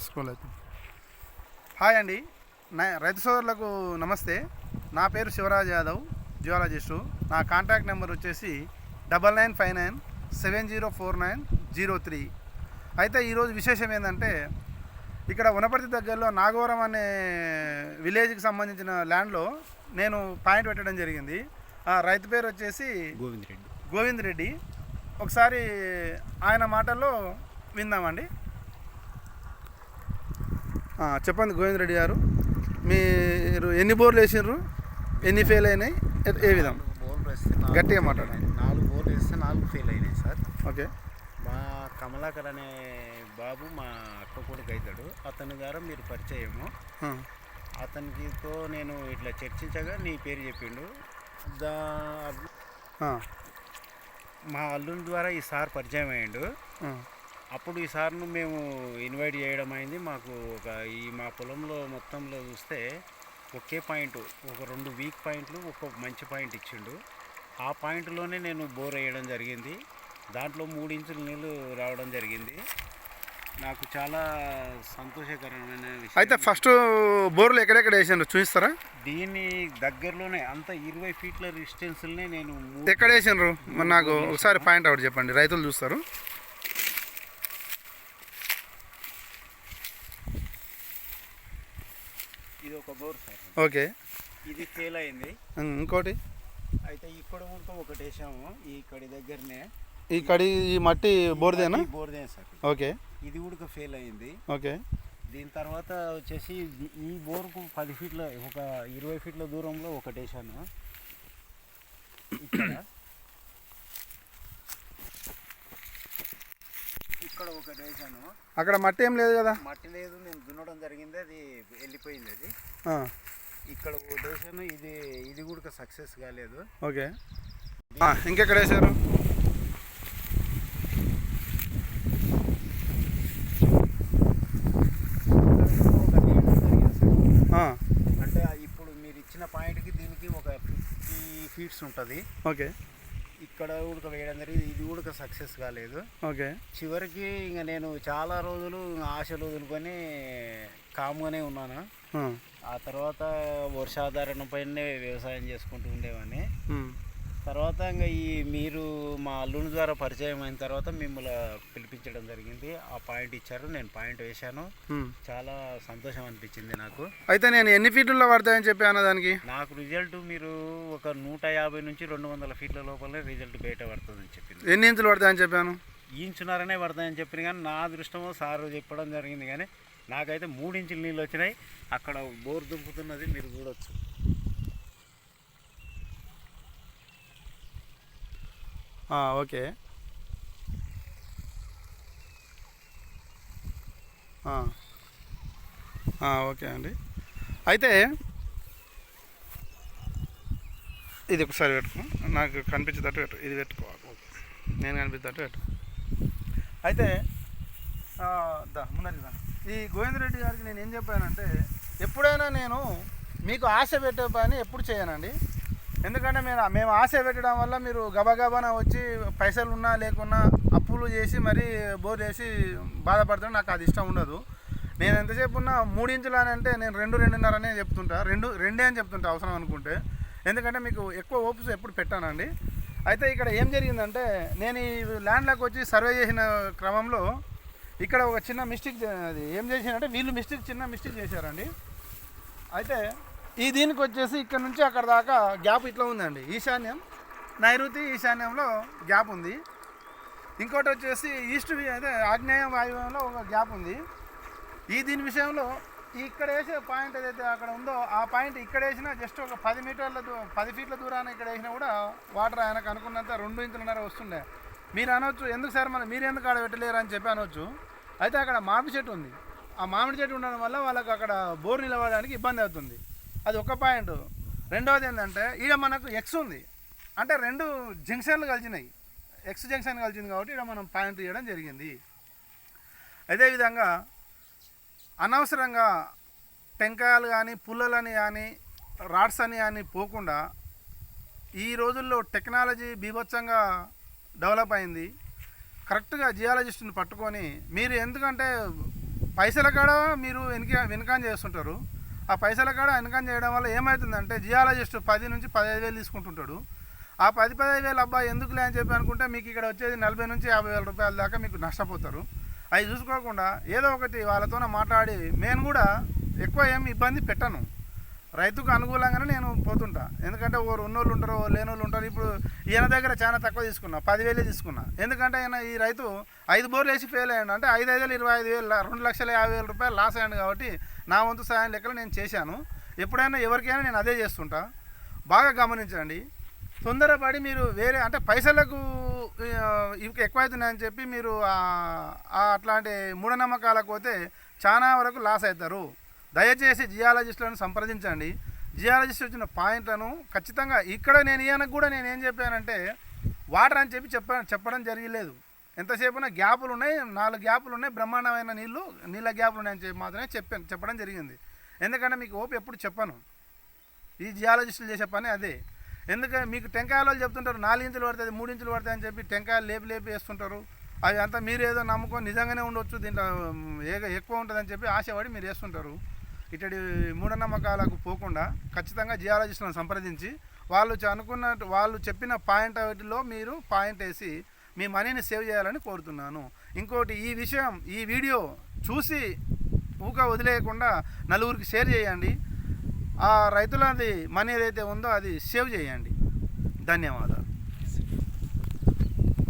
School అయితే hi అండి. రైతు సోదరులకు నమస్తే. నా పేరు శివరాజ్ యాదవ్, జియాలజిస్టు. నా కాంటాక్ట్ నెంబర్ వచ్చేసి 9959704903. అయితే ఈరోజు విశేషం ఏంటంటే, ఇక్కడ వనపర్తి దగ్గరలో నాగవరం అనే విలేజ్కి సంబంధించిన ల్యాండ్లో నేను పాయింట్ పెట్టడం జరిగింది. రైతు పేరు వచ్చేసి గోవింద్ రెడ్డి. ఒకసారి ఆయన మాటల్లో విందామండి. చెప్పండి గోవింద్ రెడ్డి గారు, మీరు ఎన్ని బోర్లు వేసినారు, ఎన్ని ఫెయిల్ అయినాయి, ఏ విధం గట్టిగా మాట్లాడండి. 4 బోర్లు వేస్తే 4 ఫెయిల్ అయినాయి సార్. ఓకే. మా కమలాకర్ అనే బాబు మా అక్క కొడుకు అవుతాడు, అతని ద్వారా మీరు పరిచయము. అతనికితో నేను ఇట్లా చర్చించగా నీ పేరు చెప్పిండు. మా అల్లుని ద్వారా ఈ సార్ పరిచయం అయ్యిండు. అప్పుడు ఈ సార్ను మేము ఇన్వైట్ చేయడం అయింది. మాకు మా పొలంలో మొత్తంలో చూస్తే ఒకే పాయింట్, ఒక 2 వీక్ పాయింట్లు, ఒక మంచి పాయింట్ ఇచ్చిండు. ఆ పాయింట్లోనే నేను బోర్ వేయడం జరిగింది. దాంట్లో 3 ఇంచుల నీళ్ళు రావడం జరిగింది. నాకు చాలా సంతోషకరమైన విషయం. అయితే ఫస్ట్ బోర్లు ఎక్కడెక్కడ వేసాను చూపిస్తారా? దీని దగ్గరలోనే అంత 20 ఫీట్ల డిస్టెన్స్లోనే నేను ఎక్కడ వేసినారు నాకు ఒకసారి పాయింట్ అవుట్ చెప్పండి, రైతులు చూస్తారు. ఇది ఒక బోర్ సార్. ఓకే. ఇది ఫెయిల్ అయింది. ఇంకోటి అయితే ఇక్కడ కూడా ఒకటి వేసాము ఇక్కడి దగ్గరనే. ఈ మట్టి బోర్దేనా? బోర్దే సార్. ఓకే. ఇది కూడా ఫెయిల్ అయింది. ఓకే. దీని తర్వాత వచ్చేసి ఈ బోర్కు 10 ఫీట్ల, ఒక 20 ఫీట్ల దూరంలో ఒకటి వేసాను. ఇక్కడ ఒకటి వేసాను. అక్కడ మట్టి ఏం లేదు కదా? మట్టి లేదు, నేను దున్నడం జరిగింది, అది వెళ్ళిపోయింది. అది ఇక్కడ ఒకటి వేసాను. ఇది కూడా సక్సెస్ కాలేదు. ఓకే. ఇంకెక్కడ వేసారు? అంటే ఇప్పుడు మీరు ఇచ్చిన పాయింట్కి దీనికి ఒక 50 ఫీట్స్ ఉంటుంది. ఓకే. ఇక్కడ కూడా వేయడం జరిగింది. ఇది కూడా సక్సెస్ కాలేదు. ఓకే. చివరికి ఇంకా నేను చాలా రోజులు ఆశలు వదులుకొని కామ్గానే ఉన్నాను. ఆ తర్వాత వర్షాధారణ పైనే వ్యవసాయం చేసుకుంటూ ఉండేవాడిని. తర్వాత ఇంకా మీరు మా అల్లుని ద్వారా పరిచయం అయిన తర్వాత మిమ్మల్ని పిలిపించడం జరిగింది. ఆ పాయింట్ ఇచ్చారు, నేను పాయింట్ వేశాను. చాలా సంతోషం అనిపించింది నాకు. అయితే నేను ఎన్ని ఫీట్లలో పడతాయని చెప్పాను దానికి? నాకు రిజల్ట్ మీరు ఒక 150 నుంచి 200 ఫీట్ల లోపలనే రిజల్ట్ బయట పడుతుందని చెప్పింది. ఎన్ని ఇంచులు పడతాయని చెప్పాను? ఇంచున్నరనే పడతాయని చెప్పింది. కానీ నా అదృష్టమో సారు చెప్పడం జరిగింది. కానీ నాకైతే 3 ఇంచుల నీళ్ళు వచ్చినాయి. అక్కడ బోర్ దుంపుతున్నది మీరు చూడొచ్చు. ఓకే. ఓకే అండి. అయితే ఇది ఒకసారి పెట్టుకో, నాకు కనిపించేటట్టు పెట్టు. ఇది పెట్టుకోవాలి, నేను కనిపించేటట్టు పెట్టు. అయితే ముందండి, ఈ గోవింద్ రెడ్డి గారికి నేను ఏం చెప్పానంటే, ఎప్పుడైనా నేను మీకు ఆశ పెట్టే పని ఎప్పుడు చేయనండి. ఎందుకంటే మేము ఆశ పెట్టడం వల్ల మీరు గబగబాన వచ్చి పైసలు ఉన్నా లేకున్నా అప్పులు చేసి మరీ బోర్ చేసి బాధపడతాను. నాకు అది ఇష్టం ఉండదు. నేను ఎంతసేపు ఉన్నా 3 ఇంచులు అని అంటే నేను 2-2.5 అనే చెప్తుంటా, 2 అని చెప్తుంటా అవసరం అనుకుంటే. ఎందుకంటే మీకు ఎక్కువ ఓప్స్ ఎప్పుడు పెట్టానండి. అయితే ఇక్కడ ఏం జరిగిందంటే, నేను ఈ ల్యాండ్లోకి వచ్చి సర్వే చేసిన క్రమంలో ఇక్కడ ఒక చిన్న మిస్టేక్, అది ఏం చేశానంటే వీళ్ళు చిన్న మిస్టేక్ చేశారండి. అయితే దీనికి వచ్చేసి ఇక్కడ నుంచి అక్కడ దాకా గ్యాప్ ఇట్లా ఉందండి. ఈశాన్యం, నైరుతి ఈశాన్యంలో గ్యాప్ ఉంది. ఇంకోటి వచ్చేసి ఈస్ట్ అదే ఆగ్నేయ వాయువ్యంలో ఒక గ్యాప్ ఉంది. దీని విషయంలో ఇక్కడ వేసే పాయింట్ ఏదైతే అక్కడ ఉందో ఆ పాయింట్ ఇక్కడ వేసినా జస్ట్ ఒక 10 ఫీట్ల దూరాన ఇక్కడ వేసినా కూడా వాటర్ ఆయనకు అనుకున్నంత 2.5 ఇంచుల వస్తుండే. మీరు అనొచ్చు, ఎందుకు సార్ మీరు ఎందుకు ఆడ పెట్టలేరు అని చెప్పి అనొచ్చు. అయితే అక్కడ మామిడి చెట్టు ఉంది. ఆ మామిడి చెట్టు ఉండడం వల్ల వాళ్ళకి అక్కడ బోర్ నిలవడానికి ఇబ్బంది అవుతుంది. అది ఒక పాయింట్. రెండవది ఏంటంటే, ఈడ మనకు ఎక్స్ ఉంది, అంటే 2 జంక్షన్లు కలిసినాయి, ఎక్స్ జంక్షన్ కలిసింది కాబట్టి ఇక్కడ మనం పాయింట్ చేయడం జరిగింది. అదేవిధంగా అనవసరంగా టెంకాయలు కానీ పుల్లలని కానీ రాడ్స్ అని కానీ పోకుండా ఈ రోజుల్లో టెక్నాలజీ బీభత్సంగా డెవలప్ అయింది. కరెక్ట్గా జియాలజిస్ట్ని పట్టుకొని మీరు, ఎందుకంటే పైసల కాడ మీరు వెనకాన్ చేస్తుంటారు. ఆ పైసల కాడ వెనకాన్ చేయడం వల్ల ఏమవుతుందంటే జియాలజిస్ట్ 10 నుంచి 15,000 తీసుకుంటుంటాడు. ఆ 10-15,000 అబ్బాయి ఎందుకులే అని చెప్పి అనుకుంటే మీకు ఇక్కడ వచ్చేది 40 నుంచి 50,000 రూపాయల దాకా మీకు నష్టపోతారు. అవి చూసుకోకుండా ఏదో ఒకటి వాళ్ళతో మాట్లాడి, నేను కూడా ఎక్కువ ఏమి ఇబ్బంది పెట్టను, రైతుకు అనుకూలంగానే నేను పోతుంటా. ఎందుకంటే ఓరు ఉన్నోళ్ళు ఉంటారు, లేనోళ్ళు ఉంటారు. ఇప్పుడు ఈయన దగ్గర చాలా తక్కువ తీసుకున్నా, 10,000 తీసుకున్నా. ఎందుకంటే ఆయన ఈ రైతు 5 బోర్లు వేసి ఫెయిల్ అయ్యాడు అంటే 5,500 25,000 2,50,000 రూపాయలు లాస్ అయ్యాడు. కాబట్టి నా వంతు సాయం లెక్కలు నేను చేశాను. ఎప్పుడైనా ఎవరికైనా నేను అదే చేస్తుంటా. బాగా గమనించండి. తొందరపడి మీరు వేరే అంటే పైసలకు ఎక్కువవుతున్నాయని చెప్పి మీరు అట్లాంటి మూఢనమ్మకాలకు పోతే చాలా వరకు లాస్ అవుతారు. దయచేసి జియాలజిస్టులను సంప్రదించండి. జియాలజిస్ట్ వచ్చిన పాయింట్లను ఖచ్చితంగా ఇక్కడ నేను ఈయనకు కూడా నేను ఏం చెప్పానంటే వాటర్ అని చెప్పి చెప్పడం జరగలేదు. ఎంతసేపున గ్యాపులు ఉన్నాయి, 4 గ్యాపులు ఉన్నాయి, బ్రహ్మాండమైన నీళ్ళ గ్యాపులు ఉన్నాయని చెప్పి మాత్రమే చెప్పడం జరిగింది. ఎందుకంటే మీకు ఓపు ఎప్పుడు చెప్పను, ఈ జియాలజిస్టులు చేసే పని అదే. ఎందుకంటే మీకు టెంకాయలు చెప్తుంటారు 4 ఇంచులు పడుతుంది 3 ఇంచులు పడుతుంది అని చెప్పి టెంకాయలు లేపి వేస్తుంటారు. అవి అంతా మీరు ఏదో నమ్ముకొని నిజంగానే ఉండొచ్చు, దీంట్లో ఎక్కువ ఉంటుందని చెప్పి ఆశపడి మీరు వేస్తుంటారు. ఇటు మూఢనమ్మకాలకు పోకుండా ఖచ్చితంగా జియాలజిస్టులను సంప్రదించి వాళ్ళు చెప్పిన పాయింట్ వాటిలో మీరు పాయింట్ వేసి మీ మనీని సేవ్ చేయాలని కోరుతున్నాను. ఇంకోటి ఈ వీడియో చూసి వదిలేయకుండా నలుగురికి షేర్ చేయండి. ఆ రైతులది మనీ ఏదైతే ఉందో అది సేవ్ చేయండి. ధన్యవాదాలు.